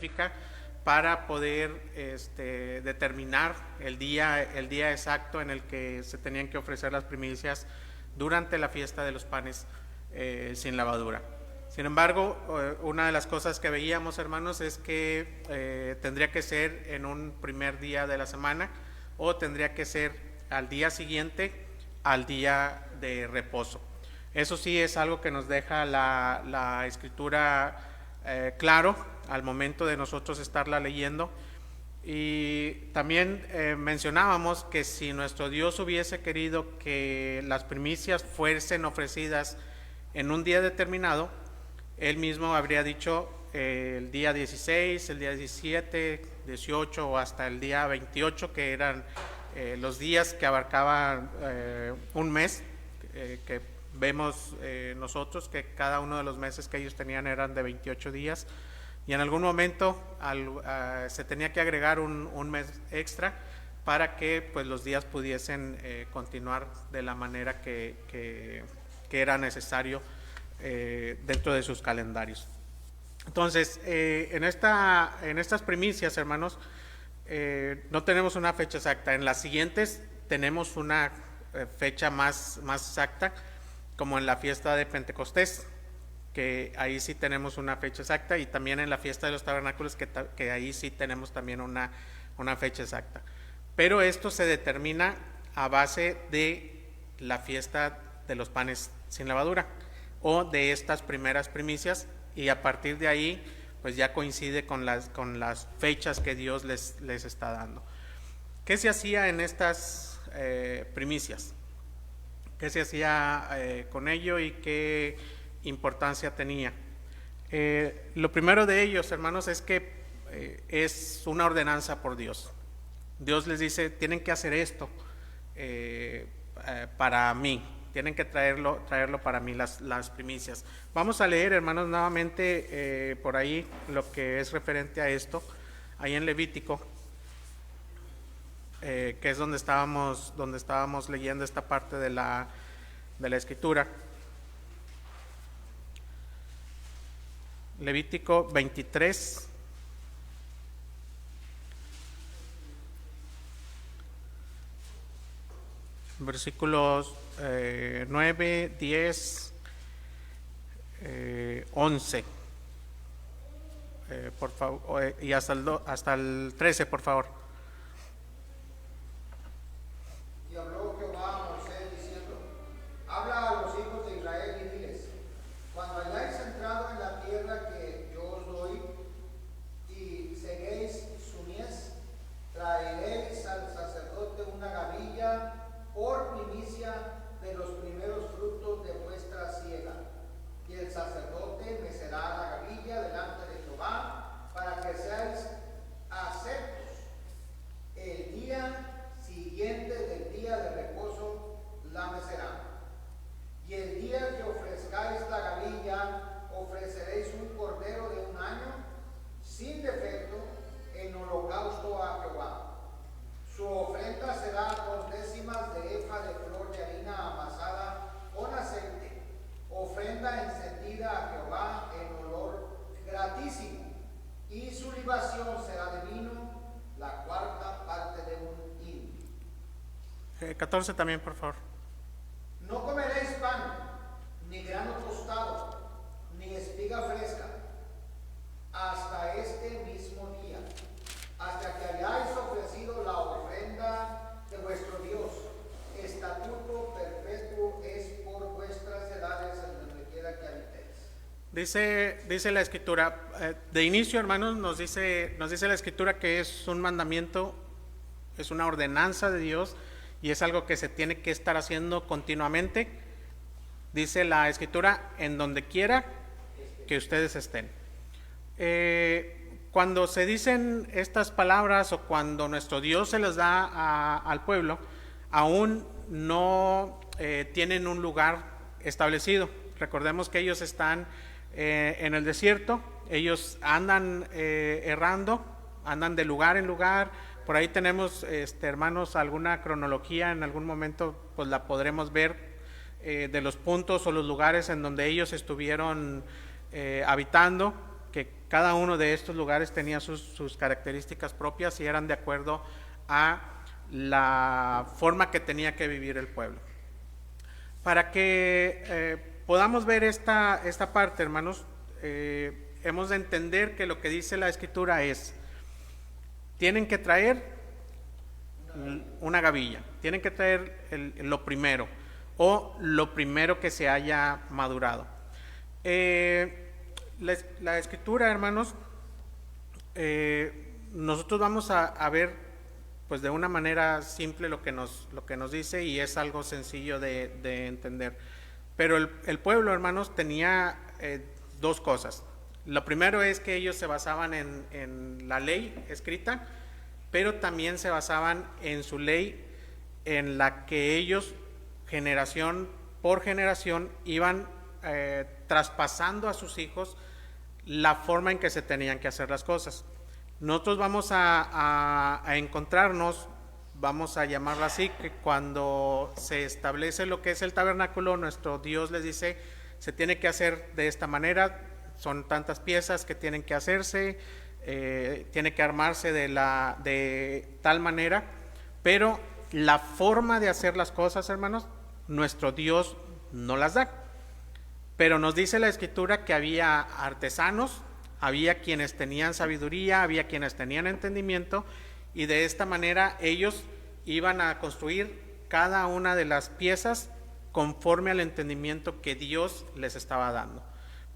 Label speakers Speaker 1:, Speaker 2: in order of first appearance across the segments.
Speaker 1: específica para poder determinar el día exacto en el que se tenían que ofrecer las primicias durante la fiesta de los panes sin levadura. Sin embargo, una de las cosas que veíamos, hermanos, es que tendría que ser en un primer día de la semana o tendría que ser al día siguiente al día de reposo. Eso sí es algo que nos deja la escritura claro al momento de nosotros estarla leyendo. Y también mencionábamos que si nuestro Dios hubiese querido que las primicias fuesen ofrecidas en un día determinado, Él mismo habría dicho el día 16, el día 17, 18 o hasta el día 28, que eran los días que abarcaban un mes, que vemos nosotros que cada uno de los meses que ellos tenían eran de 28 días, y en algún momento se tenía que agregar un mes extra para que pues los días pudiesen continuar de la manera que era necesario dentro de sus calendarios. Entonces, en estas primicias, hermanos, no tenemos una fecha exacta. En las siguientes tenemos una fecha más exacta, como en la fiesta de Pentecostés, que ahí sí tenemos una fecha exacta, y también en la fiesta de los tabernáculos, que ahí sí tenemos también una fecha exacta. Pero esto se determina a base de la fiesta de los panes sin levadura o de estas primeras primicias, y a partir de ahí pues ya coincide con las fechas que Dios les está dando. ¿Qué se hacía en estas primicias? ¿Qué se hacía con ello y qué importancia tenía? Lo primero de ellos, hermanos, es que es una ordenanza por Dios. Dios les dice, tienen que hacer esto para mí, tienen que traerlo para mí, las primicias. Vamos a leer, hermanos, nuevamente por ahí lo que es referente a esto, ahí en Levítico, que es donde estábamos leyendo esta parte de la escritura. Levítico 23, versículos 9, 10, 11, por favor, y hasta el 13, por favor.
Speaker 2: Y habló Jehová a Moisés diciendo: habla a los hijos de Israel y diles: cuando hayáis entrado en la tierra que yo os doy y seguéis su mies, traeréis al sacerdote una gavilla por primicia de los primeros frutos de vuestra siega, y el sacerdote mecerá la gavilla delante de Jehová para que seáis aceptos. El día siguiente del día de reposo la mecerán. Y el día que ofrezcáis la gavilla, ofreceréis un cordero de un año, sin defecto, en holocausto a Jehová. Su ofrenda será 2 décimas de efa de flor de harina amasada con aceite, ofrenda encendida a Jehová en olor gratísimo. Y su libación será de vino, la cuarta parte de un hin.
Speaker 1: 14 también, por favor.
Speaker 2: No comeréis pan, ni grano tostado, ni espiga fresca, hasta este mismo día, hasta que hayáis ofrecido la ofrenda de vuestro Dios. Estatuto perpetuo es por vuestras edades en donde quiera que habitéis.
Speaker 1: Dice la escritura, de inicio, hermanos, nos dice la escritura que es un mandamiento, es una ordenanza de Dios, y es algo que se tiene que estar haciendo continuamente. Dice la escritura, en donde quiera que ustedes estén. Cuando se dicen estas palabras o cuando nuestro Dios se las da al pueblo, aún no tienen un lugar establecido. Recordemos que ellos están en el desierto, ellos andan errando, andan de lugar en lugar. Por ahí tenemos, hermanos, alguna cronología, en algún momento pues la podremos ver, de los puntos o los lugares en donde ellos estuvieron habitando, que Cada uno de estos lugares tenía sus características propias y eran de acuerdo a la forma que tenía que vivir el pueblo. Para que podamos ver esta parte, hermanos, hemos de entender que lo que dice la Escritura es: tienen que traer una gavilla, tienen que traer lo primero, o lo primero que se haya madurado. La Escritura, hermanos, nosotros vamos a ver pues de una manera simple lo que nos dice, y es algo sencillo de entender. Pero el pueblo, hermanos, tenía dos cosas. Lo primero es que ellos se basaban en la ley escrita, pero también se basaban en su ley, en la que ellos, generación por generación, iban traspasando a sus hijos la forma en que se tenían que hacer las cosas. Nosotros vamos a encontrarnos, vamos a llamarlo así, que cuando se establece lo que es el tabernáculo, nuestro Dios les dice: se tiene que hacer de esta manera, son tantas piezas que tienen que hacerse, tiene que armarse de tal manera, pero la forma de hacer las cosas, hermanos, nuestro Dios no las da. Pero nos dice la Escritura que había artesanos, había quienes tenían sabiduría, había quienes tenían entendimiento, y de esta manera ellos iban a construir cada una de las piezas conforme al entendimiento que Dios les estaba dando.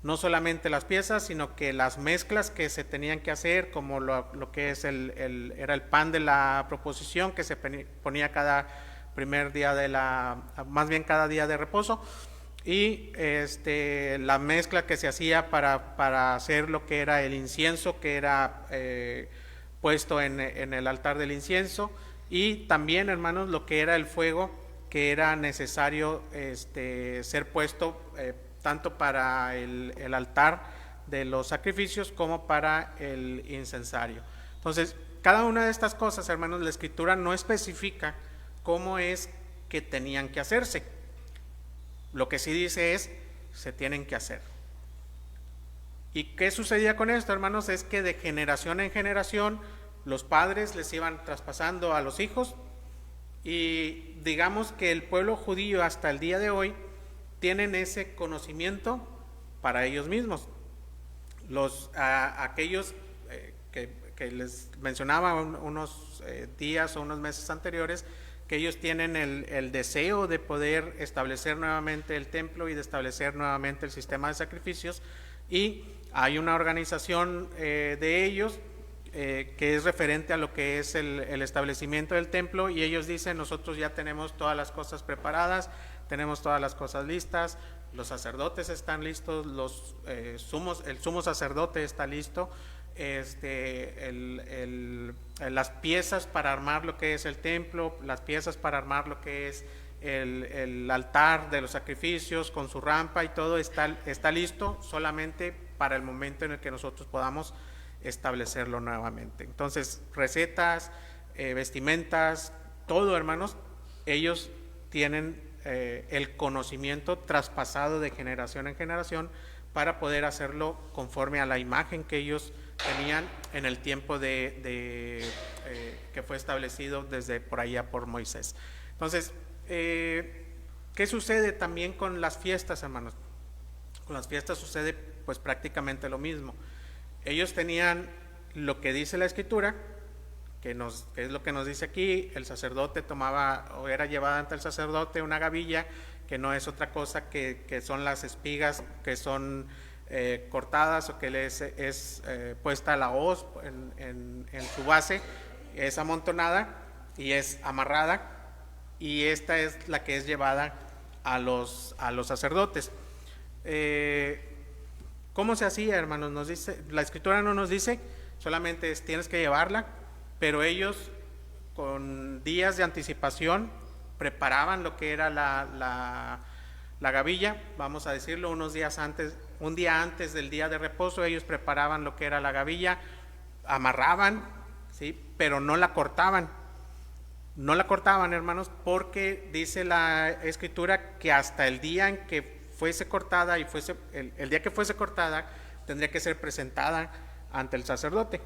Speaker 1: No solamente las piezas, sino que las mezclas que se tenían que hacer, como lo que es era el pan de la proposición, que se ponía cada primer día cada día de reposo, y la mezcla que se hacía para hacer lo que era el incienso, que era puesto en el altar del incienso, y también, hermanos, lo que era el fuego, que era necesario ser puesto tanto para el altar de los sacrificios como para el incensario. Entonces, cada una de estas cosas, hermanos, la Escritura no especifica cómo es que tenían que hacerse. Lo que sí dice es: se tienen que hacer. ¿Y qué sucedía con esto, hermanos? Es que de generación en generación los padres les iban traspasando a los hijos, y digamos que el pueblo judío hasta el día de hoy tienen ese conocimiento para ellos mismos. Aquellos que les mencionaba unos días o unos meses anteriores, que ellos tienen el deseo de poder establecer nuevamente el templo y de establecer nuevamente el sistema de sacrificios, y hay una organización de ellos que es referente a lo que es el establecimiento del templo, y ellos dicen: nosotros ya tenemos todas las cosas preparadas, tenemos todas las cosas listas, los sacerdotes están listos, el sumo sacerdote está listo, las piezas para armar lo que es el templo, las piezas para armar lo que es el altar de los sacrificios con su rampa, y todo está listo solamente para el momento en el que nosotros podamos establecerlo nuevamente. Entonces, recetas, vestimentas, todo, hermanos, ellos tienen el conocimiento traspasado de generación en generación para poder hacerlo conforme a la imagen que ellos tenían en el tiempo que fue establecido desde por allá por Moisés. Entonces, ¿qué sucede también con las fiestas, hermanos? Con las fiestas sucede pues prácticamente lo mismo. Ellos tenían lo que dice la Escritura, que es lo que nos dice aquí: el sacerdote tomaba, o era llevada ante el sacerdote, una gavilla, que no es otra cosa que son las espigas que son cortadas, o que es puesta la hoz en su base, es amontonada y es amarrada, y esta es la que es llevada a los sacerdotes. ¿Cómo se hacía, hermanos? Nos dice, la Escritura no nos dice, solamente tienes que llevarla, pero ellos con días de anticipación preparaban lo que era la gavilla, vamos a decirlo, un día antes del día de reposo. Ellos preparaban lo que era la gavilla, amarraban, ¿sí? Pero no la cortaban. No la cortaban, hermanos, porque dice la Escritura que hasta el día en que fuese cortada, el día que fuese cortada, tendría que ser presentada ante el sacerdote.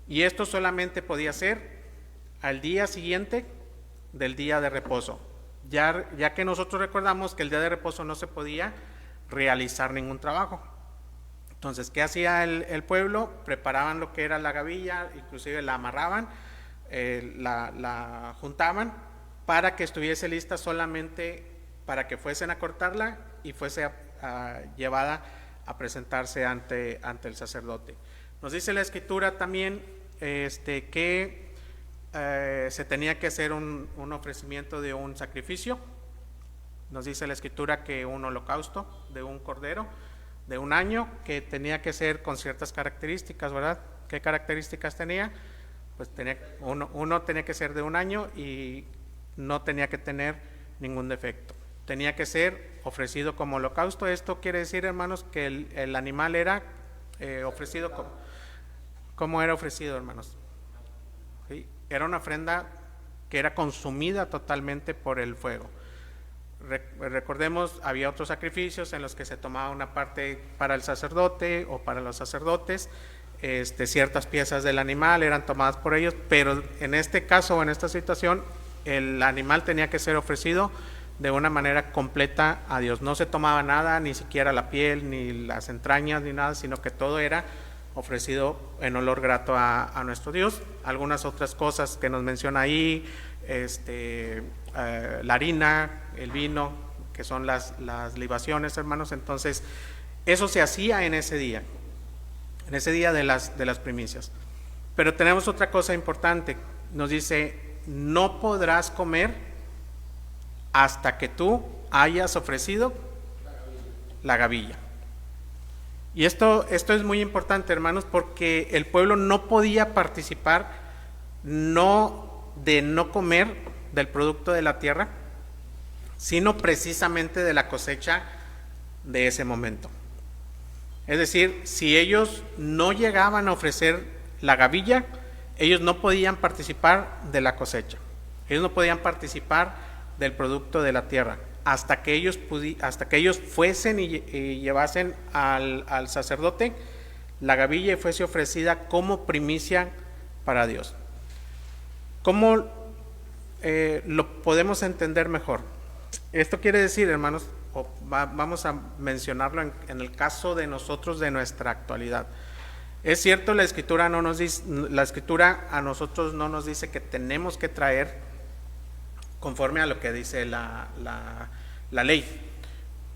Speaker 1: Y esto solamente podía ser al día siguiente del día de reposo, ya que nosotros recordamos que el día de reposo no se podía realizar ningún trabajo. Entonces, ¿qué hacía el pueblo? Preparaban lo que era la gavilla, inclusive la amarraban, la juntaban para que estuviese lista solamente para que fuesen a cortarla y fuese llevada a presentarse ante el sacerdote. Nos dice la Escritura también que se tenía que hacer un ofrecimiento de un sacrificio. Nos dice la Escritura que un holocausto de un cordero de un año, que tenía que ser con ciertas características, ¿verdad? ¿Qué características tenía? Pues uno tenía que ser de un año y no tenía que tener ningún defecto. Tenía que ser ofrecido como holocausto. Esto quiere decir, hermanos, que el animal era ofrecido ¿cómo era ofrecido, hermanos? ¿Sí? Era una ofrenda que era consumida totalmente por el fuego. Recordemos, había otros sacrificios en los que se tomaba una parte para el sacerdote o para los sacerdotes, ciertas piezas del animal eran tomadas por ellos, pero en este caso o en esta situación, el animal tenía que ser ofrecido de una manera completa a Dios. No se tomaba nada, ni siquiera la piel, ni las entrañas, ni nada, sino que todo era ofrecido en olor grato a nuestro Dios. Algunas otras cosas que nos menciona ahí, la harina, el vino, que son las libaciones, hermanos. Entonces, eso se hacía en ese día de las primicias. Pero tenemos otra cosa importante. Nos dice, no podrás comer hasta que tú hayas ofrecido la gavilla. Y esto es muy importante, hermanos, porque el pueblo no podía participar de no comer del producto de la tierra, sino precisamente de la cosecha de ese momento. Es decir, si ellos no llegaban a ofrecer la gavilla, ellos no podían participar de la cosecha. Ellos no podían participar del producto de la tierra hasta que ellos fuesen y llevasen al sacerdote la gavilla y fuese ofrecida como primicia para Dios. ¿Cómo lo podemos entender mejor? Esto quiere decir, hermanos, vamos a mencionarlo en el caso de nosotros, de nuestra actualidad. Es cierto, la Escritura a nosotros no nos dice que tenemos que traer conforme a lo que dice la ley.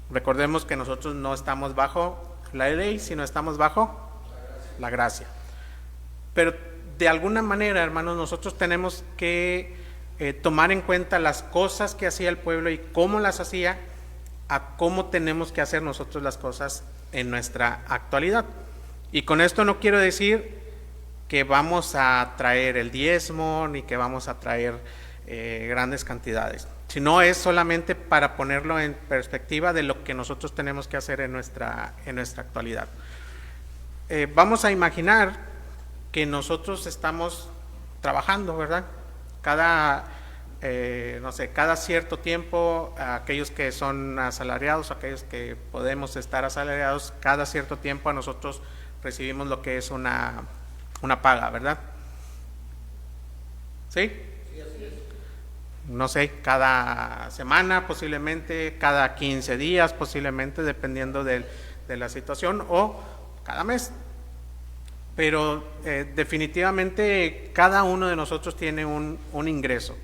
Speaker 1: Recordemos que nosotros no estamos bajo la ley, sino estamos bajo la gracia. Pero de alguna manera, hermanos, nosotros tenemos que tomar en cuenta las cosas que hacía el pueblo y cómo las hacía, a cómo tenemos que hacer nosotros las cosas en nuestra actualidad. Y con esto no quiero decir que vamos a traer el diezmo ni que vamos a traer grandes cantidades, sino es solamente para ponerlo en perspectiva de lo que nosotros tenemos que hacer en nuestra actualidad. Vamos a imaginar que nosotros estamos trabajando, ¿verdad? Cada cierto tiempo, aquellos que son asalariados, aquellos que podemos estar asalariados, cada cierto tiempo a nosotros recibimos lo que es una paga, ¿verdad? ¿Sí?
Speaker 2: Sí, así es.
Speaker 1: No sé, cada semana posiblemente, cada 15 días posiblemente, dependiendo de la situación, o cada mes. Pero definitivamente cada uno de nosotros tiene un ingreso.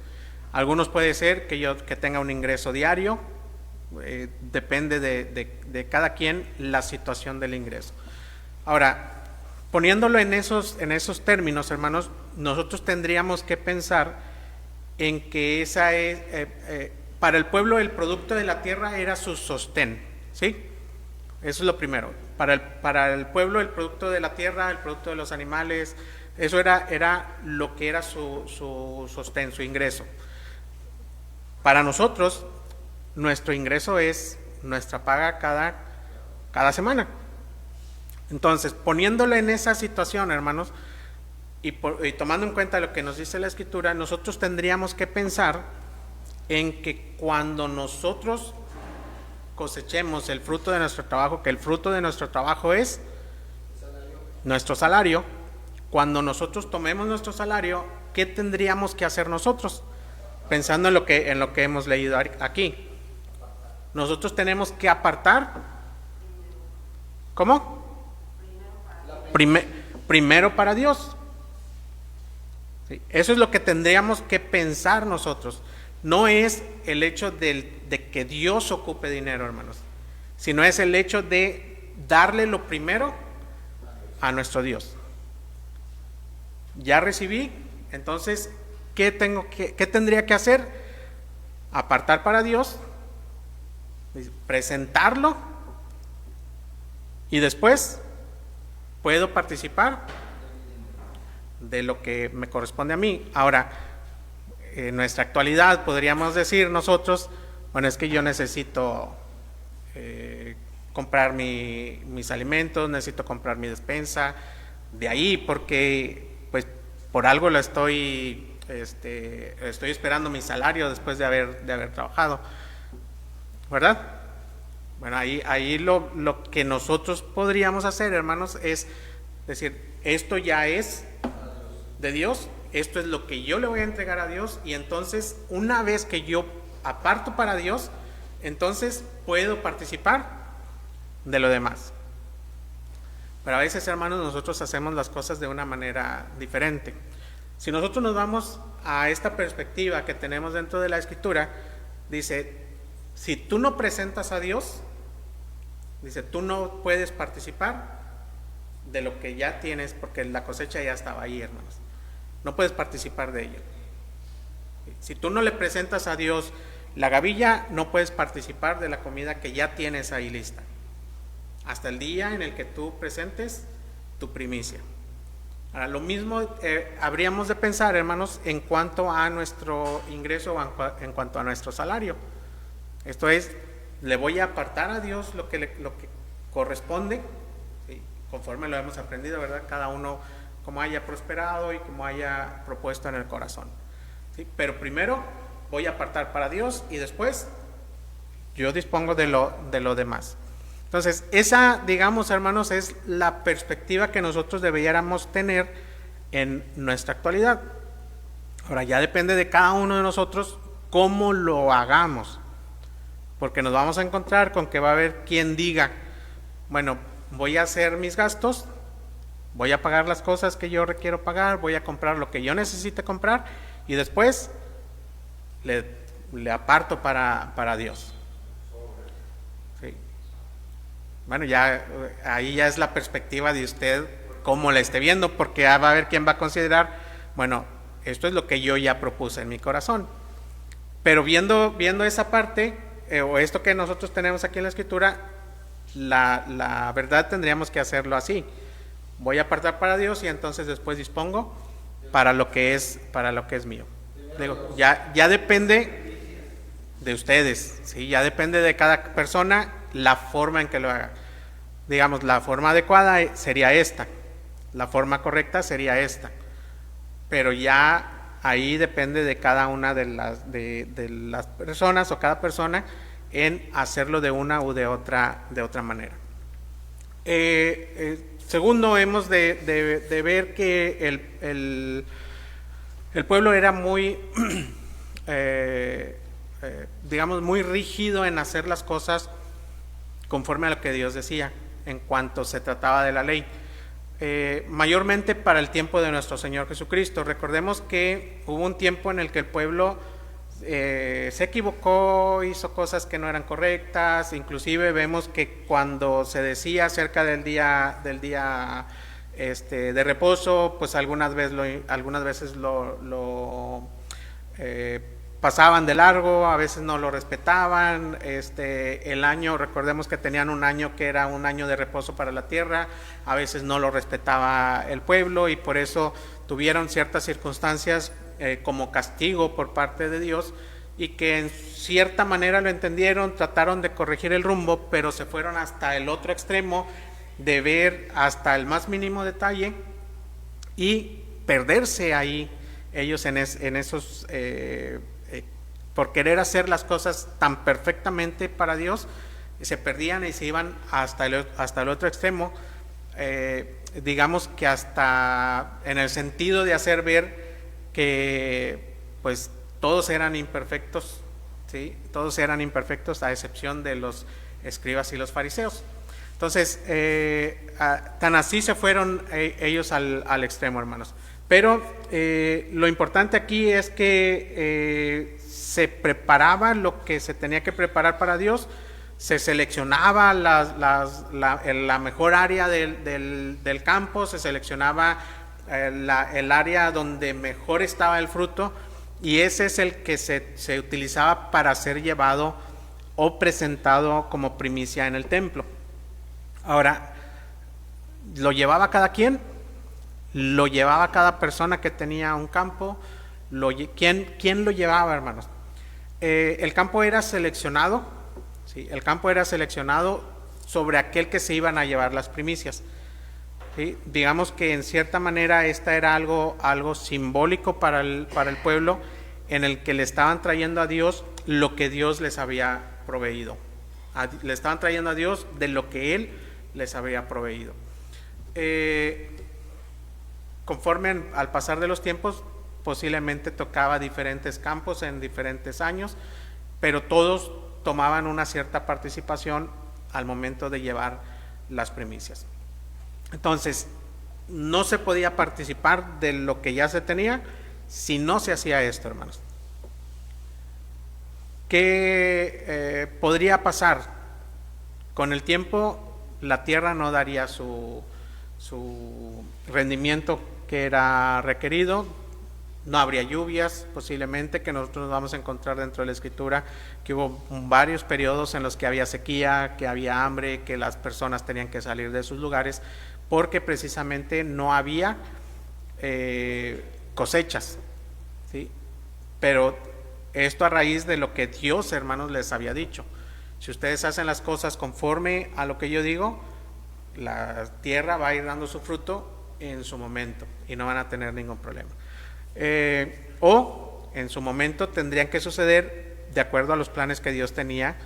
Speaker 1: Algunos puede ser que tenga un ingreso diario, depende de cada quien la situación del ingreso. Ahora, poniéndolo en esos términos, hermanos, nosotros tendríamos que pensar en que para el pueblo el producto de la tierra era su sostén, ¿sí? Eso es lo primero. Para el pueblo el producto de la tierra, el producto de los animales, eso era lo que era su sostén, su ingreso. Para nosotros, nuestro ingreso es nuestra paga cada semana. Entonces, poniéndolo en esa situación, hermanos, y tomando en cuenta lo que nos dice la Escritura, nosotros tendríamos que pensar en que cuando nosotros cosechemos el fruto de nuestro trabajo, que el fruto de nuestro trabajo es nuestro salario, cuando nosotros tomemos nuestro salario, ¿qué tendríamos que hacer nosotros? Pensando en lo que hemos leído aquí. Nosotros tenemos que apartar. ¿Cómo? Primero para Dios. Sí, eso es lo que tendríamos que pensar nosotros. No es el hecho de que Dios ocupe dinero, hermanos, sino es el hecho de darle lo primero a nuestro Dios. Ya recibí, entonces, ¿qué tendría que hacer? Apartar para Dios, presentarlo, y después puedo participar de lo que me corresponde a mí. Ahora, en nuestra actualidad podríamos decir nosotros, bueno, es que yo necesito comprar mis alimentos, necesito comprar mi despensa, de ahí, porque pues por algo lo estoy esperando mi salario después de haber trabajado, ¿verdad? Bueno, ahí lo que nosotros podríamos hacer, hermanos, es decir, esto ya es de Dios, esto es lo que yo le voy a entregar a Dios, y entonces una vez que yo aparto para Dios, entonces puedo participar de lo demás. Pero a veces, hermanos, nosotros hacemos las cosas de una manera diferente. Si nosotros nos vamos a esta perspectiva que tenemos dentro de la Escritura, dice, si tú no presentas a Dios, dice, tú no puedes participar de lo que ya tienes, porque la cosecha ya estaba ahí, hermanos. No puedes participar de ello. Si tú no le presentas a Dios la gavilla, no puedes participar de la comida que ya tienes ahí lista, hasta el día en el que tú presentes tu primicia. Ahora, lo mismo habríamos de pensar, hermanos, en cuanto a nuestro ingreso o en cuanto a nuestro salario. Esto es, le voy a apartar a Dios lo que corresponde, ¿sí? Conforme lo hemos aprendido, ¿verdad? Cada uno como haya prosperado y como haya propuesto en el corazón, ¿sí? Pero primero voy a apartar para Dios y después yo dispongo de lo demás. Entonces, esa, digamos, hermanos, es la perspectiva que nosotros deberíamos tener en nuestra actualidad. Ahora, ya depende de cada uno de nosotros cómo lo hagamos, porque nos vamos a encontrar con que va a haber quien diga, bueno, voy a hacer mis gastos, voy a pagar las cosas que yo requiero pagar, voy a comprar lo que yo necesite comprar, y después le aparto para Dios. Sí. Bueno, ya ahí ya es la perspectiva de usted, cómo la esté viendo, porque va a haber quien va a considerar, bueno, esto es lo que yo ya propuse en mi corazón. Pero viendo esa parte, o esto que nosotros tenemos aquí en la Escritura, la verdad tendríamos que hacerlo así. Voy a apartar para Dios y entonces después dispongo para lo que es mío. Digo, ya depende de ustedes, ¿sí? Ya depende de cada persona la forma en que lo haga. Digamos, la forma adecuada sería esta, la forma correcta sería esta, pero ya ahí depende de cada una de las personas o cada persona en hacerlo de una u de otra manera. Segundo, hemos de ver que el pueblo era muy, digamos, muy rígido en hacer las cosas conforme a lo que Dios decía en cuanto se trataba de la ley. Mayormente para el tiempo de nuestro Señor Jesucristo. Recordemos que hubo un tiempo en el que el pueblo se equivocó, hizo cosas que no eran correctas. Inclusive vemos que cuando se decía acerca del día de reposo, pues algunas veces lo pasaban de largo, a veces no lo respetaban. El año, recordemos que tenían un año que era un año de reposo para la tierra, a veces no lo respetaba el pueblo y por eso tuvieron ciertas circunstancias como castigo por parte de Dios, y que en cierta manera lo entendieron, trataron de corregir el rumbo, pero se fueron hasta el otro extremo de ver hasta el más mínimo detalle y perderse ahí ellos en esos por querer hacer las cosas tan perfectamente para Dios, se perdían y se iban hasta el otro extremo, digamos que hasta en el sentido de hacer ver que pues todos eran imperfectos, ¿sí? Todos eran imperfectos a excepción de los escribas y los fariseos. Entonces, tan así se fueron ellos al extremo, hermanos. Pero lo importante aquí es que se preparaba lo que se tenía que preparar para Dios, se seleccionaba la mejor área del campo, se seleccionaba el área donde mejor estaba el fruto, y ese es el que se utilizaba para ser llevado o presentado como primicia en el templo. Ahora, ¿lo llevaba cada quien? ¿Lo llevaba cada persona que tenía un campo? ¿Quién lo llevaba, hermanos? El campo era seleccionado, ¿sí? El campo era seleccionado sobre aquel que se iban a llevar las primicias, ¿sí? Digamos que en cierta manera esta era algo simbólico para el pueblo, en el que le estaban trayendo a Dios lo que Dios les había proveído. Le estaban trayendo a Dios de lo que Él les había proveído. Conforme al pasar de los tiempos, posiblemente tocaba diferentes campos en diferentes años, pero todos tomaban una cierta participación al momento de llevar las primicias. Entonces, no se podía participar de lo que ya se tenía si no se hacía esto, hermanos. ¿Qué podría pasar? Con el tiempo la tierra no daría su rendimiento que era requerido, no habría lluvias, posiblemente, que nosotros nos vamos a encontrar dentro de la Escritura, que hubo varios periodos en los que había sequía, que había hambre, que las personas tenían que salir de sus lugares, porque precisamente no había cosechas, ¿sí? Pero esto a raíz de lo que Dios, hermanos, les había dicho. Si ustedes hacen las cosas conforme a lo que yo digo, la tierra va a ir dando su fruto en su momento y no van a tener ningún problema. O en su momento tendrían que suceder de acuerdo a los planes que Dios tenía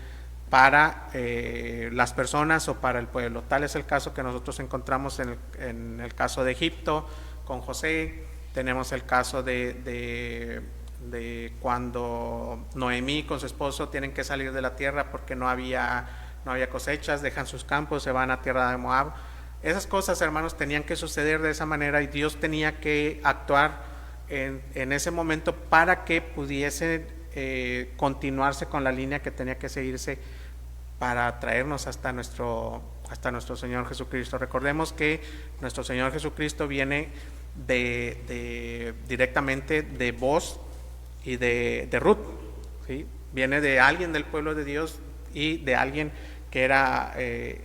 Speaker 1: para las personas o para el pueblo. Tal es el caso que nosotros encontramos en el caso de Egipto con José. Tenemos el caso de cuando Noemí con su esposo tienen que salir de la tierra porque no había cosechas, dejan sus campos, se van a tierra de Moab. Esas cosas, hermanos, tenían que suceder de esa manera, y Dios tenía que actuar en ese momento para que pudiese continuarse con la línea que tenía que seguirse para traernos hasta nuestro Señor Jesucristo. Recordemos que nuestro Señor Jesucristo viene directamente de Boz y de Ruth, ¿sí? Viene de alguien del pueblo de Dios y de alguien que era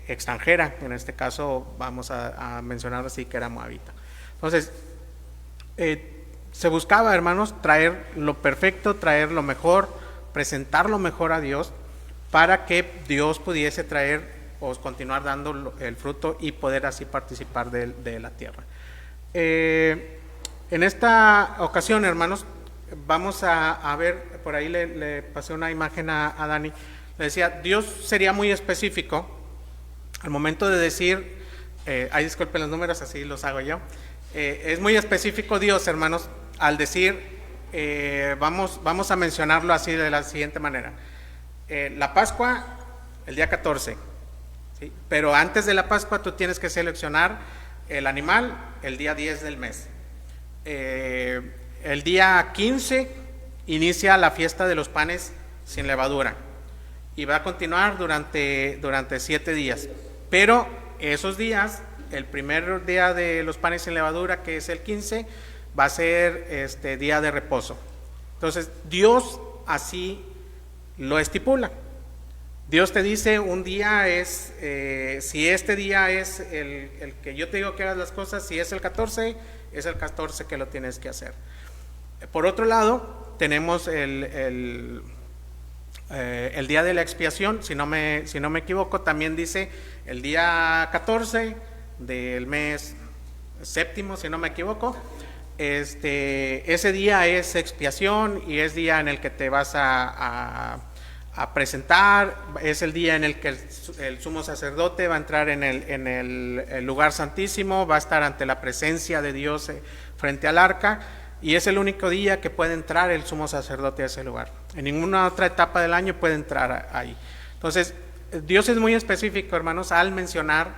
Speaker 1: extranjera. En este caso vamos a mencionar así, que era moabita. Entonces, se buscaba, hermanos, traer lo perfecto, traer lo mejor, presentar lo mejor a Dios, para que Dios pudiese traer o continuar dando el fruto y poder así participar de la tierra. En esta ocasión, hermanos, vamos a ver, por ahí le pasé una imagen a Dani. Le decía, Dios sería muy específico al momento de decir, disculpen los números, así los hago yo. Es muy específico Dios, hermanos, al decir, vamos a mencionarlo así de la siguiente manera. La Pascua, el día 14, ¿sí? Pero antes de la Pascua tú tienes que seleccionar el animal el día 10 del mes. El día 15 inicia la fiesta de los panes sin levadura y va a continuar durante 7 días. Pero esos días, el primer día de los panes sin levadura, que es el 15, va a ser día de reposo. Entonces Dios así lo estipula. Dios te dice, un día es, si este día es el que yo te digo que hagas las cosas, si es el 14, es el 14 que lo tienes que hacer. Por otro lado, tenemos el día de la expiación, si no me equivoco, también dice el día 14 del mes séptimo, si no me equivoco. Ese día es expiación y es día en el que te vas a a presentar, es el día en el que el sumo sacerdote va a entrar en el lugar santísimo, va a estar ante la presencia de Dios frente al arca, y es el único día que puede entrar el sumo sacerdote a ese lugar. En ninguna otra etapa del año puede entrar ahí. Entonces, Dios es muy específico, hermanos, al mencionar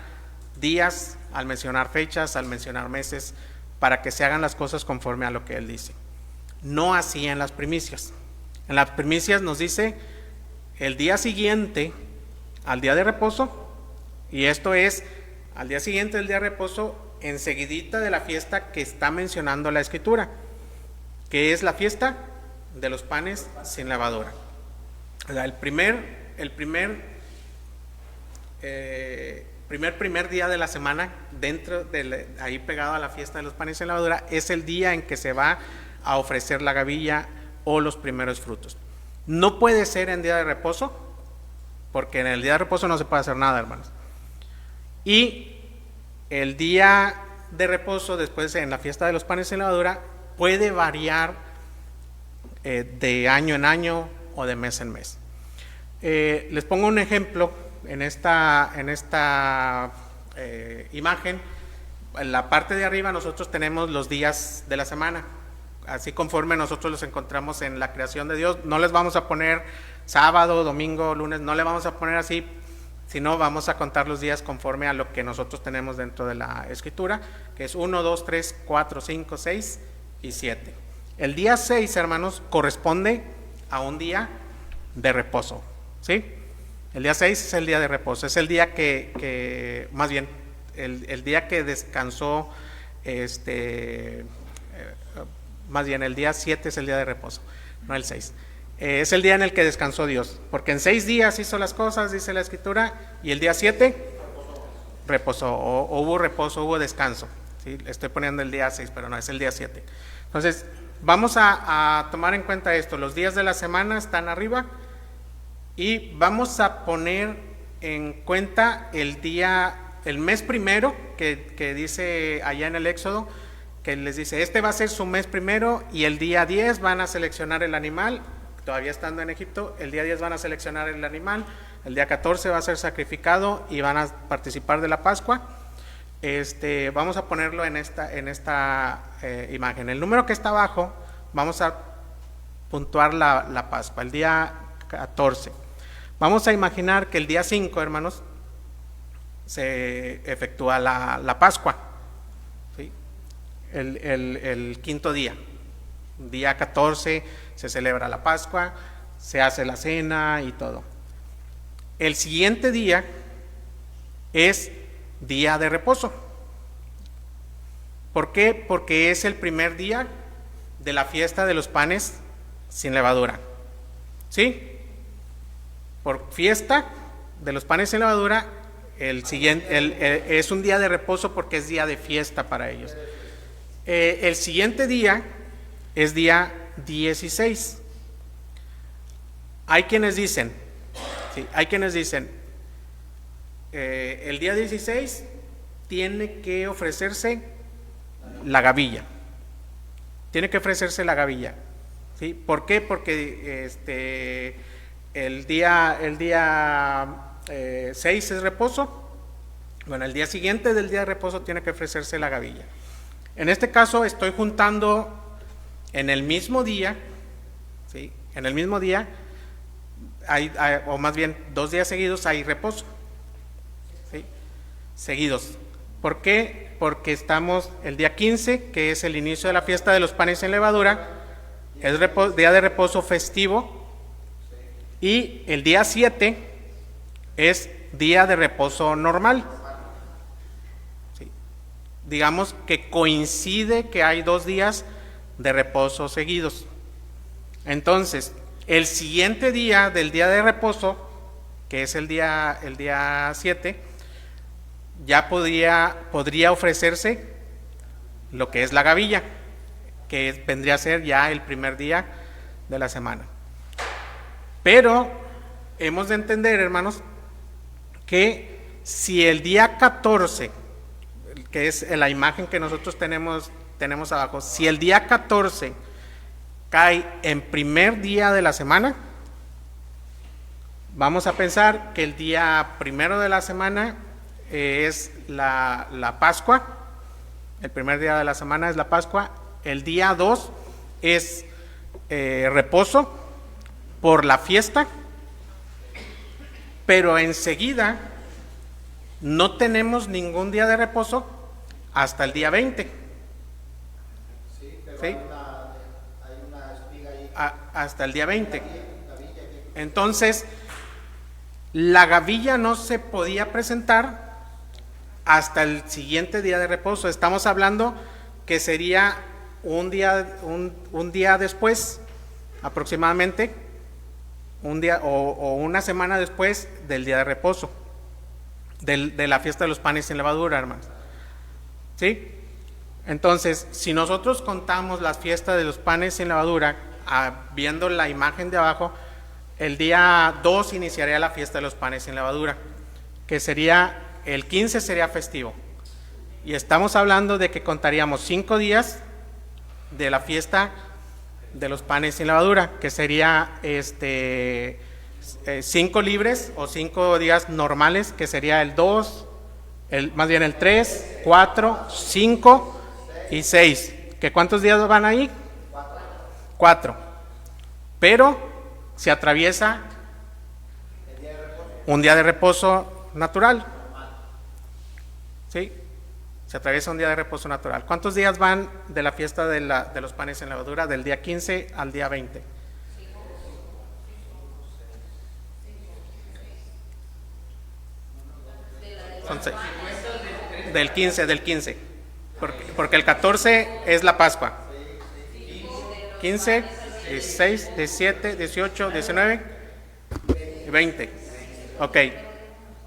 Speaker 1: días, al mencionar fechas, al mencionar meses, para que se hagan las cosas conforme a lo que Él dice. No así en las primicias. En las primicias nos dice el día siguiente al día de reposo, y esto es al día siguiente del día de reposo, enseguidita de la fiesta que está mencionando la Escritura, que es la fiesta de los panes sin levadura. O sea, el primer día de la semana, dentro de ahí pegado a la fiesta de los panes sin levadura, es el día en que se va a ofrecer la gavilla o los primeros frutos. No puede ser en día de reposo, porque en el día de reposo no se puede hacer nada, hermanos. Y el día de reposo, después en la fiesta de los panes sin levadura, puede variar de año en año o de mes en mes. Les pongo un ejemplo en esta imagen. En la parte de arriba nosotros tenemos los días de la semana, así conforme nosotros los encontramos en la creación de Dios. No les vamos a poner sábado, domingo, lunes, no le vamos a poner así, sino vamos a contar los días conforme a lo que nosotros tenemos dentro de la Escritura, que es 1, 2, 3, 4, 5, 6 y 7. El día 6, hermanos, corresponde a un día de reposo, ¿sí? El día 6 es el día de reposo, es el día más bien, el día que descansó, más bien el día 7 es el día de reposo, no el 6. Es el día en el que descansó Dios, porque en 6 días hizo las cosas, dice la Escritura, y el día 7 reposó, o hubo reposo, hubo descanso. ¿Sí? Estoy poniendo el día 6, pero no, es el día 7. Entonces, vamos a tomar en cuenta esto. Los días de la semana están arriba, y vamos a poner en cuenta el mes primero, que dice allá en el Éxodo, que les dice, este va a ser su mes primero, y el día 10 van a seleccionar el animal. Todavía estando en Egipto, el día 10 van a seleccionar el animal, el día 14 va a ser sacrificado y van a participar de la Pascua. Vamos a ponerlo en esta imagen. El número que está abajo, vamos a puntuar la Pascua, el día 14. Vamos a imaginar que el día 5, hermanos, se efectúa la Pascua, ¿sí? El quinto día. Día 14 se celebra la Pascua, se hace la cena y todo. El siguiente día es día de reposo. ¿Por qué? Porque es el primer día de la fiesta de los panes sin levadura. ¿Sí? Por fiesta de los panes sin levadura, es un día de reposo porque es día de fiesta para ellos. El siguiente día es día 16. Hay quienes dicen, el día 16 tiene que ofrecerse la gavilla. Tiene que ofrecerse la gavilla. ¿Sí? ¿Por qué? Porque el día 6 es reposo. Bueno, el día siguiente del día de reposo tiene que ofrecerse la gavilla. En este caso estoy juntando en el mismo día, ¿sí? En el mismo día, o más bien 2 días seguidos hay reposo, ¿sí? Seguidos. ¿Por qué? Porque estamos el día 15, que es el inicio de la fiesta de los panes sin levadura, es día de reposo festivo, y el día 7 es día de reposo normal. ¿Sí? Digamos que coincide que hay 2 días de reposo seguidos. Entonces, el siguiente día del día de reposo, que es el día 7, ya podría ofrecerse lo que es la gavilla, que vendría a ser ya el primer día de la semana. Pero hemos de entender, hermanos, que si el día 14, que es la imagen que nosotros tenemos abajo, si el día 14 cae en primer día de la semana, Vamos a pensar que el día primero de la semana es la Pascua, el primer día de la semana es la Pascua, el día 2 es reposo por la fiesta, pero enseguida no tenemos ningún día de reposo hasta el día 20.
Speaker 2: Sí, pero
Speaker 1: ¿Sí?
Speaker 2: hay una espiga ahí.
Speaker 1: Hasta el día 20. Entonces, la gavilla no se podía presentar hasta el siguiente día de reposo. Estamos hablando que sería un día después, aproximadamente, un día o una semana después del día de reposo, de la fiesta de los panes sin levadura, hermanos. ¿Sí? Entonces, si nosotros contamos las fiestas de los panes sin levadura, viendo la imagen de abajo, el día 2 iniciaría la fiesta de los panes sin levadura, que sería, el 15 sería festivo. Y estamos hablando de que contaríamos 5 días de la fiesta de los panes sin levadura, que sería 5 libres o 5 días normales, que sería el 2, más bien el 3, 4, 5 y 6. ¿Que cuántos días van ahí? 4. Pero se atraviesa un día de reposo natural. ¿Sí? Se atraviesa un día de reposo natural. ¿Cuántos días van de la fiesta de los panes sin levadura, del día 15 al día 20? Son 6. Del 15. Porque el 14 es la Pascua. 15, 16, 17, 18, 19 y 20. Ok.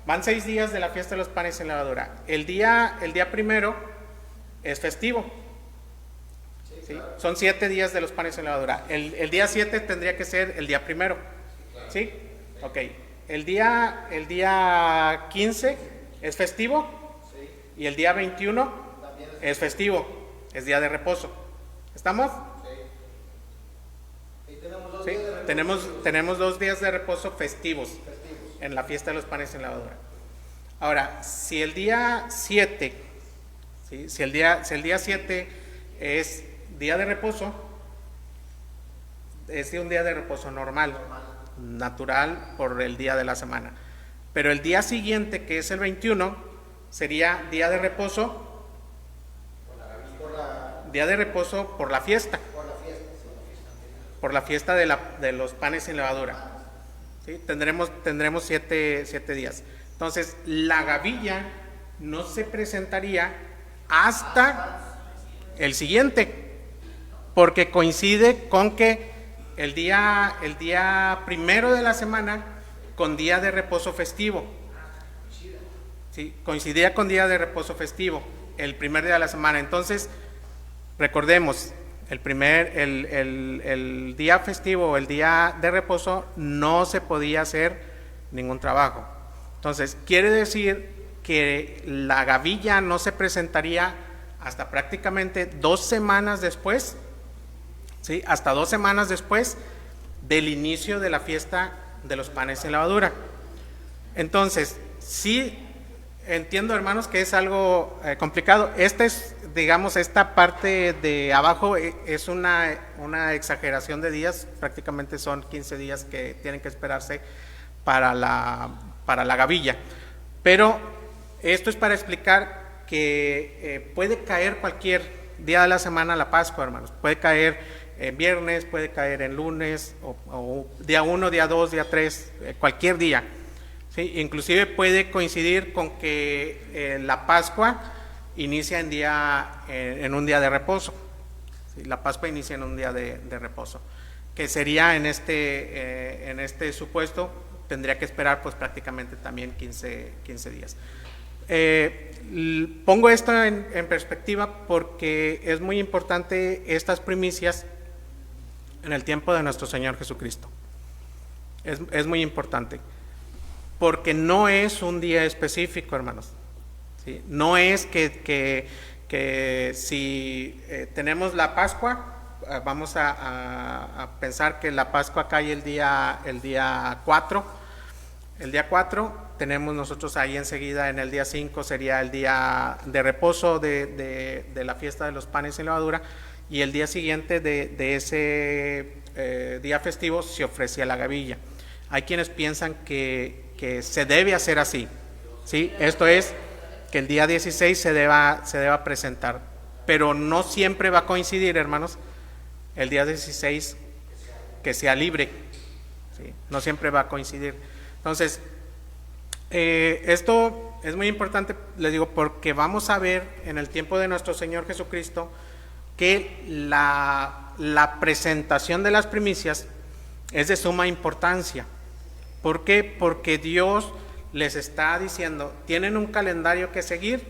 Speaker 1: Van 6 días de la fiesta de los panes sin levadura. El día primero es festivo. ¿Sí? Son 7 días de los panes sin levadura. El día 7 tendría que ser el día primero. ¿Sí? Ok. El día 15 es festivo. Y el día 21 es festivo. Es día de reposo. ¿Estamos? Sí. Tenemos 2 días de reposo festivos en la fiesta de los panes sin levadura. Ahora, si el día 7, ¿sí? si el día 7 es día de reposo, es un día de reposo normal, natural por el día de la semana. Pero el día siguiente, que es el 21, sería día de reposo por la fiesta. Por la fiesta de los panes sin levadura. ¿Sí? Tendremos 7 días. Entonces, la gavilla no se presentaría hasta el siguiente, porque coincide con que el día primero de la semana con día de reposo festivo. ¿Sí? Coincidía con día de reposo festivo, el primer día de la semana. Entonces, recordemos, el día festivo, el día de reposo, no se podía hacer ningún trabajo. Entonces, quiere decir que la gavilla no se presentaría hasta prácticamente 2 semanas después, ¿sí? Hasta 2 semanas después del inicio de la fiesta de los panes sin levadura. Entonces, sí entiendo, hermanos, que es algo complicado. Esta parte de abajo es una exageración de días, prácticamente son 15 días que tienen que esperarse para la gavilla. Pero esto es para explicar que puede caer cualquier día de la semana la Pascua, hermanos. Puede caer en viernes, puede caer en lunes, o día 1, día 2, día 3, cualquier día. ¿Sí? Inclusive puede coincidir con que la Pascua inicia en un día de reposo. ¿Sí? La Pascua inicia en un día de reposo, que sería en este supuesto, tendría que esperar pues prácticamente también 15 días. Pongo esto en perspectiva porque es muy importante estas primicias en el tiempo de nuestro Señor Jesucristo. Es muy importante, porque no es un día específico, hermanos. ¿Sí? No es que si tenemos la Pascua, vamos a pensar que la Pascua cae el día 4, El día 4 tenemos nosotros ahí enseguida, en el día 5 sería el día de reposo de la fiesta de los panes sin levadura, y el día siguiente de ese día festivo se ofrecía la gavilla. Hay quienes piensan que se debe hacer así, ¿sí? Esto es, que el día 16 se deba presentar, pero no siempre va a coincidir, hermanos, el día 16 que sea libre, ¿sí? No siempre va a coincidir. Entonces, esto es muy importante, les digo, porque vamos a ver en el tiempo de nuestro Señor Jesucristo que la presentación de las primicias es de suma importancia. ¿Por qué? Porque Dios les está diciendo, tienen un calendario que seguir,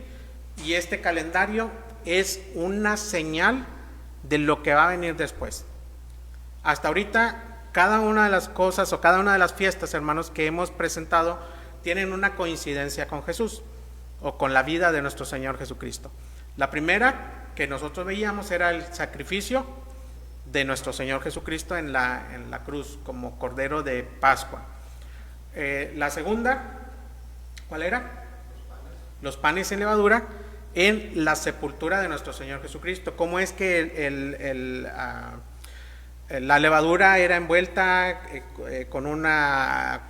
Speaker 1: y este calendario es una señal de lo que va a venir después. Hasta ahorita, cada una de las cosas o cada una de las fiestas, hermanos, que hemos presentado tienen una coincidencia con Jesús o con la vida de nuestro Señor Jesucristo. La primera que nosotros veíamos era el sacrificio de nuestro Señor Jesucristo en la cruz como Cordero de Pascua. La segunda, ¿cuál era? Los panes sin levadura en la sepultura de nuestro Señor Jesucristo. ¿Cómo es que la levadura era envuelta con una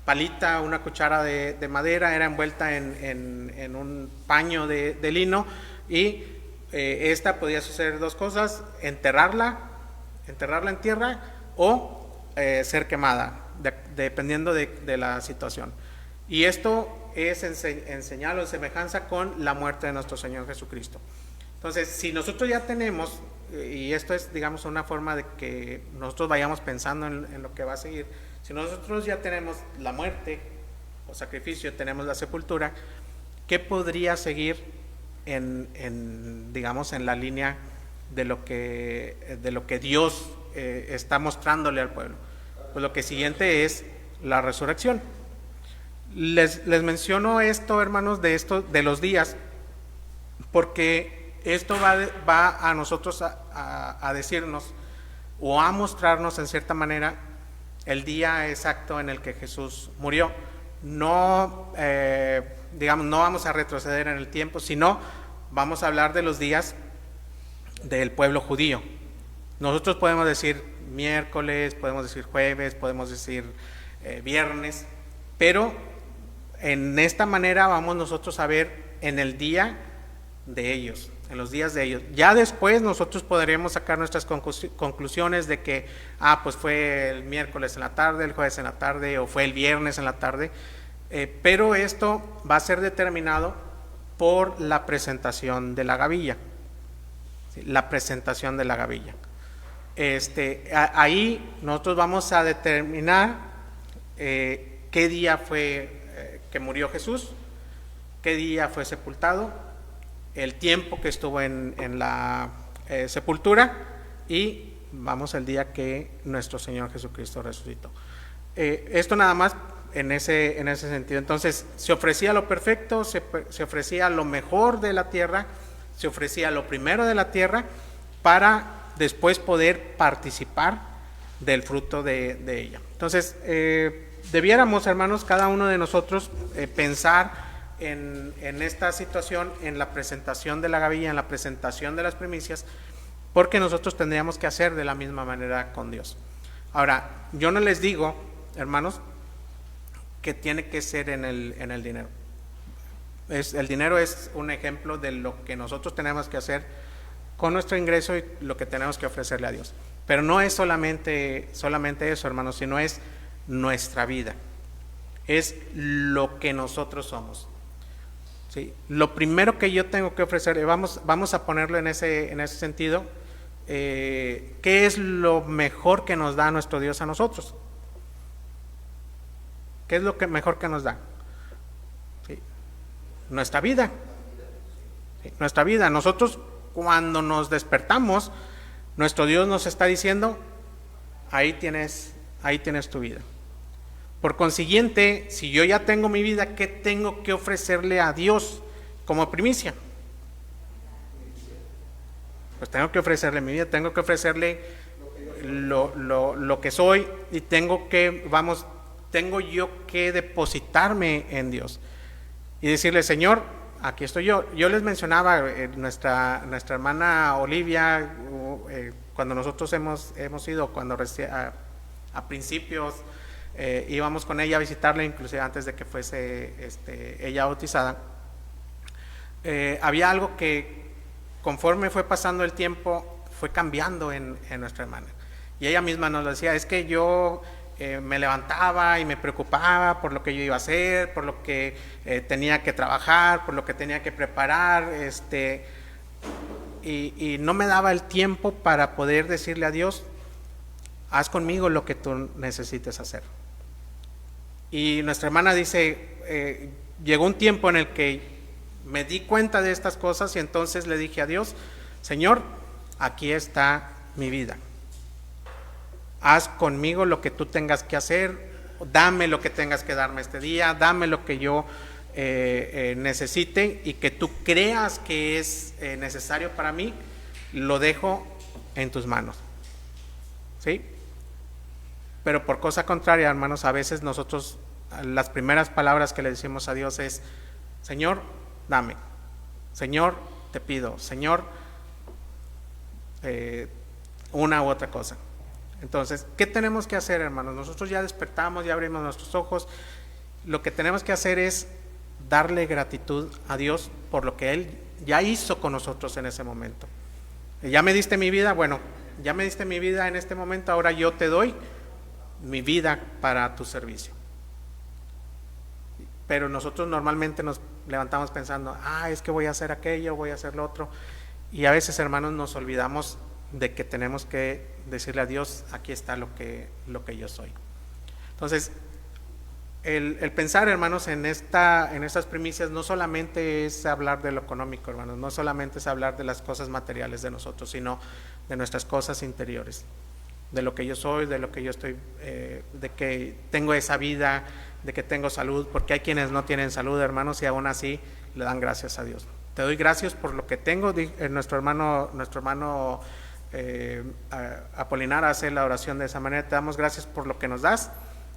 Speaker 1: palita, una cuchara de madera, era envuelta en un paño de lino, y esta podía suceder dos cosas: enterrarla en tierra o ser quemada, dependiendo de la situación. Y esto es en señal o en semejanza con la muerte de nuestro Señor Jesucristo. Entonces, si nosotros ya tenemos, y esto es, digamos, una forma de que nosotros vayamos pensando en lo que va a seguir, si nosotros ya tenemos la muerte o sacrificio, tenemos la sepultura, ¿qué podría seguir digamos, en la línea de lo que Dios está mostrándole al pueblo? Pues lo que siguiente es la resurrección. Les menciono esto, hermanos, de los días, porque esto va a nosotros a decirnos o a mostrarnos en cierta manera el día exacto en el que Jesús murió. No, digamos, no vamos a retroceder en el tiempo, sino vamos a hablar de los días del pueblo judío. Nosotros podemos decir miércoles, podemos decir jueves, podemos decir viernes, pero en esta manera vamos nosotros a ver en el día de ellos, en los días de ellos. Ya después nosotros podremos sacar nuestras conclusiones de que, pues fue el miércoles en la tarde, el jueves en la tarde, o fue el viernes en la tarde, pero esto va a ser determinado por la presentación de la gavilla, ¿sí? La presentación de la gavilla. Ahí nosotros vamos a determinar qué día fue que murió Jesús, qué día fue sepultado, el tiempo que estuvo en la sepultura, y vamos al día que nuestro Señor Jesucristo resucitó. Esto nada más en ese sentido. Entonces, se ofrecía lo perfecto, se ofrecía lo mejor de la tierra, se ofrecía lo primero de la tierra, para después poder participar del fruto de ella. Entonces, debiéramos, hermanos, cada uno de nosotros pensar en esta situación, en la presentación de la gavilla, en la presentación de las primicias, porque nosotros tendríamos que hacer de la misma manera con Dios. Ahora, yo no les digo, hermanos, que tiene que ser en el dinero. El dinero es un ejemplo de lo que nosotros tenemos que hacer con nuestro ingreso y lo que tenemos que ofrecerle a Dios. Pero no es solamente eso, hermanos, sino es nuestra vida, es lo que nosotros somos. ¿Sí? Lo primero que yo tengo que ofrecer, vamos a ponerlo en ese sentido, ¿qué es lo mejor que nos da nuestro Dios a nosotros? ¿Qué es lo mejor que nos da? ¿Sí? Nuestra vida. ¿Sí? Nuestra vida. Nosotros, cuando nos despertamos, nuestro Dios nos está diciendo, ahí tienes tu vida. Por consiguiente, si yo ya tengo mi vida, ¿qué tengo que ofrecerle a Dios como primicia? Pues tengo que ofrecerle mi vida, tengo que ofrecerle lo que soy, y tengo tengo yo que depositarme en Dios y decirle, Señor, aquí estoy yo. Yo les mencionaba, nuestra hermana Olivia, cuando nosotros hemos ido, cuando a principios íbamos con ella a visitarla, inclusive antes de que fuese ella bautizada, había algo que conforme fue pasando el tiempo fue cambiando en nuestra hermana, y ella misma nos lo decía, es que yo me levantaba y me preocupaba por lo que yo iba a hacer, por lo que tenía que trabajar, por lo que tenía que preparar, y no me daba el tiempo para poder decirle a Dios, haz conmigo lo que tú necesites hacer. Y nuestra hermana dice, llegó un tiempo en el que me di cuenta de estas cosas y entonces le dije a Dios, Señor, aquí está mi vida. Haz conmigo lo que tú tengas que hacer, dame lo que tengas que darme este día, dame lo que yo necesite y que tú creas que es necesario para mí, lo dejo en tus manos. ¿Sí? Pero por cosa contraria, hermanos, a veces nosotros, las primeras palabras que le decimos a Dios es, Señor, dame, Señor, te pido, Señor, una u otra cosa. Entonces, ¿qué tenemos que hacer, hermanos? Nosotros ya despertamos, ya abrimos nuestros ojos. Lo que tenemos que hacer es darle gratitud a Dios por lo que Él ya hizo con nosotros en ese momento. Ya me diste mi vida, bueno, ya me diste mi vida en este momento, ahora yo te doy mi vida para tu servicio. Pero nosotros normalmente nos levantamos pensando, es que voy a hacer aquello, voy a hacer lo otro. Y a veces, hermanos, nos olvidamos de que tenemos que decirle a Dios, aquí está lo que yo soy. Entonces, el pensar, hermanos, en estas primicias no solamente es hablar de lo económico, hermanos, no solamente es hablar de las cosas materiales de nosotros, sino de nuestras cosas interiores, de lo que yo soy, de lo que yo estoy, de que tengo esa vida, de que tengo salud, porque hay quienes no tienen salud, hermanos, y aún así le dan gracias a Dios. Te doy gracias por lo que tengo. Nuestro hermano Apolinar hace la oración de esa manera, te damos gracias por lo que nos das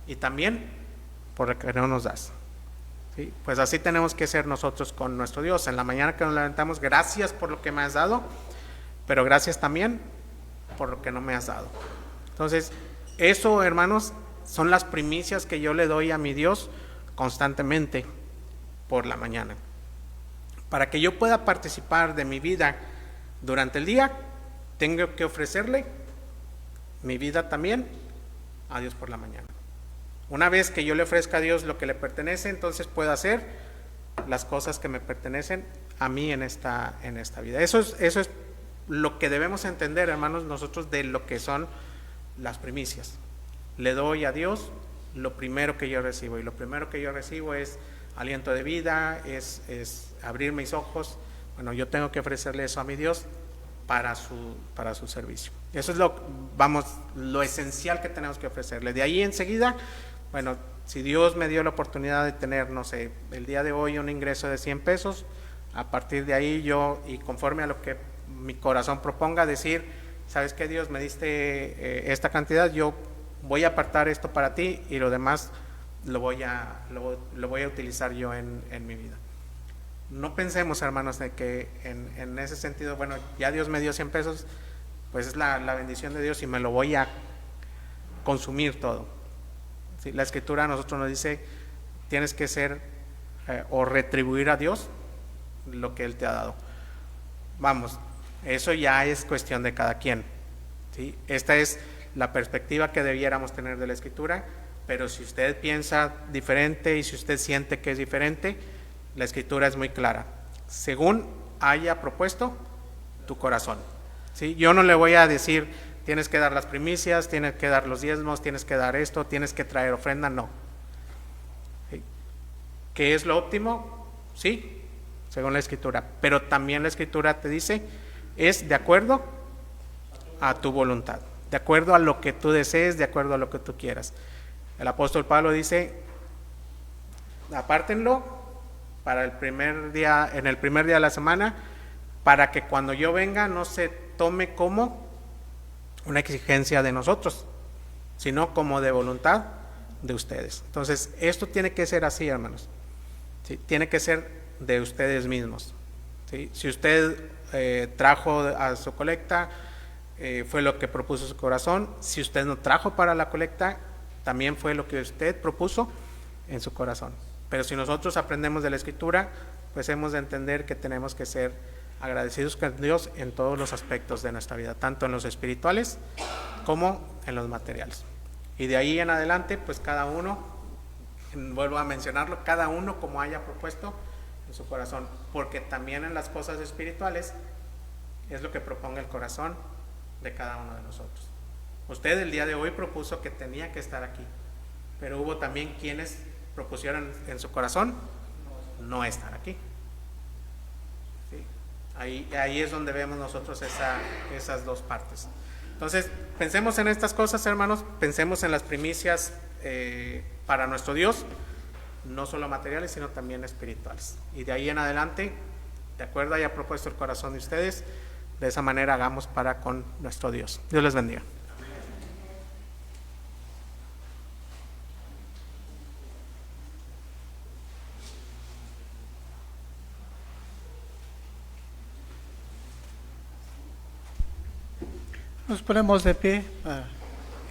Speaker 1: y también por lo que no nos das. ¿Sí? Pues así tenemos que ser nosotros con nuestro Dios. En la mañana que nos levantamos, gracias por lo que me has dado, pero gracias también por lo que no me has dado. Entonces, eso, hermanos, son las primicias que yo le doy a mi Dios constantemente por la mañana. Para que yo pueda participar de mi vida durante el día, tengo que ofrecerle mi vida también a Dios por la mañana. Una vez que yo le ofrezca a Dios lo que le pertenece, entonces puedo hacer las cosas que me pertenecen a mí en esta vida. Eso es lo que debemos entender, hermanos, nosotros de lo que son las primicias. Le doy a Dios lo primero que yo recibo, y lo primero que yo recibo es aliento de vida, es abrir mis ojos. Bueno, yo tengo que ofrecerle eso a mi Dios para su servicio. Eso es lo esencial que tenemos que ofrecerle. De ahí enseguida, bueno, si Dios me dio la oportunidad de tener, no sé, el día de hoy un ingreso de 100 pesos, a partir de ahí yo, y conforme a lo que mi corazón proponga, decir, ¿sabes qué, Dios? Me diste esta cantidad, yo voy a apartar esto para ti y lo demás lo voy a utilizar yo en mi vida. No pensemos, hermanos, de que en ese sentido, bueno, ya Dios me dio 100 pesos, pues es la bendición de Dios y me lo voy a consumir todo. ¿Sí? La Escritura a nosotros nos dice, tienes que ser o retribuir a Dios lo que Él te ha dado. Vamos, eso ya es cuestión de cada quien. ¿Sí? Esta es la perspectiva que debiéramos tener de la Escritura, pero si usted piensa diferente y si usted siente que es diferente, la Escritura es muy clara, según haya propuesto tu corazón. ¿Sí? Yo no le voy a decir, tienes que dar las primicias, tienes que dar los diezmos, tienes que dar esto, tienes que traer ofrenda, no. ¿Sí? ¿Qué es lo óptimo? Sí, según la Escritura, pero también la Escritura te dice, es de acuerdo a tu voluntad, de acuerdo a lo que tú desees, de acuerdo a lo que tú quieras. El apóstol Pablo dice, apártenlo para el primer día, en el primer día de la semana, para que cuando yo venga no se tome como una exigencia de nosotros, sino como de voluntad de ustedes. Entonces, esto tiene que ser así, hermanos. ¿Sí? Tiene que ser de ustedes mismos. ¿Sí? Si usted trajo a su colecta, fue lo que propuso su corazón. Si usted no trajo para la colecta, también fue lo que usted propuso en su corazón. Pero si nosotros aprendemos de la Escritura, pues hemos de entender que tenemos que ser agradecidos con Dios en todos los aspectos de nuestra vida, tanto en los espirituales como en los materiales. Y de ahí en adelante, pues cada uno, vuelvo a mencionarlo, cada uno como haya propuesto en su corazón, porque también en las cosas espirituales es lo que proponga el corazón de cada uno de nosotros. Usted el día de hoy propuso que tenía que estar aquí, pero hubo también quienes propusieron en su corazón no estar aquí. ¿Sí? Ahí es donde vemos nosotros esas dos partes. Entonces, pensemos en estas cosas, hermanos, pensemos en las primicias para nuestro Dios, no solo materiales, sino también espirituales. Y de ahí en adelante, de acuerdo haya propuesto el corazón de ustedes, de esa manera hagamos para con nuestro Dios. Dios les bendiga.
Speaker 3: Nos ponemos de pie para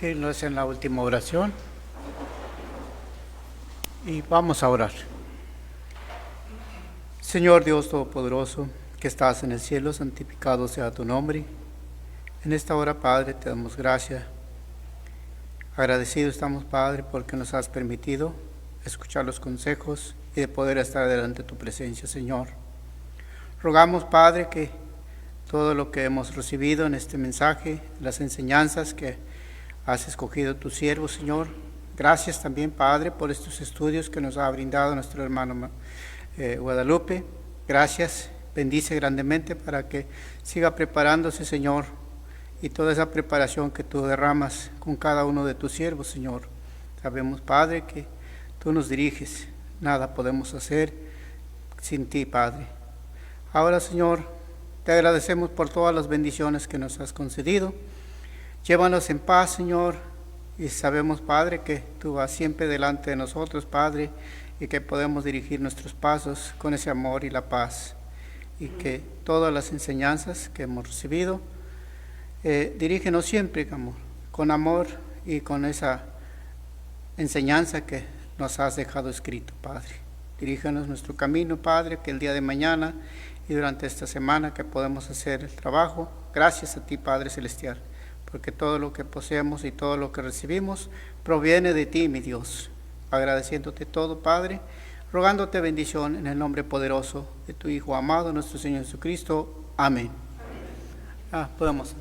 Speaker 3: irnos en la última oración y vamos a orar. Señor Dios Todopoderoso, que estás en el cielo, santificado sea tu nombre. En esta hora, Padre, te damos gracias. Agradecidos estamos, Padre, porque nos has permitido escuchar los consejos y de poder estar delante de tu presencia, Señor. Rogamos, Padre, que todo lo que hemos recibido en este mensaje, las enseñanzas que has escogido tu siervo, Señor. Gracias también, Padre, por estos estudios que nos ha brindado nuestro hermano Guadalupe. Gracias, bendice grandemente para que siga preparándose, Señor, y toda esa preparación que tú derramas con cada uno de tus siervos, Señor. Sabemos, Padre, que tú nos diriges, nada podemos hacer sin ti, Padre. Ahora, Señor, te agradecemos por todas las bendiciones que nos has concedido. Llévanos en paz, Señor, y sabemos, Padre, que tú vas siempre delante de nosotros, Padre, y que podemos dirigir nuestros pasos con ese amor y la paz, y que todas las enseñanzas que hemos recibido, dirígenos siempre, amor, con amor y con esa enseñanza que nos has dejado escrito, Padre. Dirígenos nuestro camino, Padre, que el día de mañana y durante esta semana que podemos hacer el trabajo, gracias a ti, Padre Celestial, porque todo lo que poseemos y todo lo que recibimos proviene de ti, mi Dios. Agradeciéndote todo, Padre, rogándote bendición en el nombre poderoso de tu Hijo amado, nuestro Señor Jesucristo. Amén. Podemos.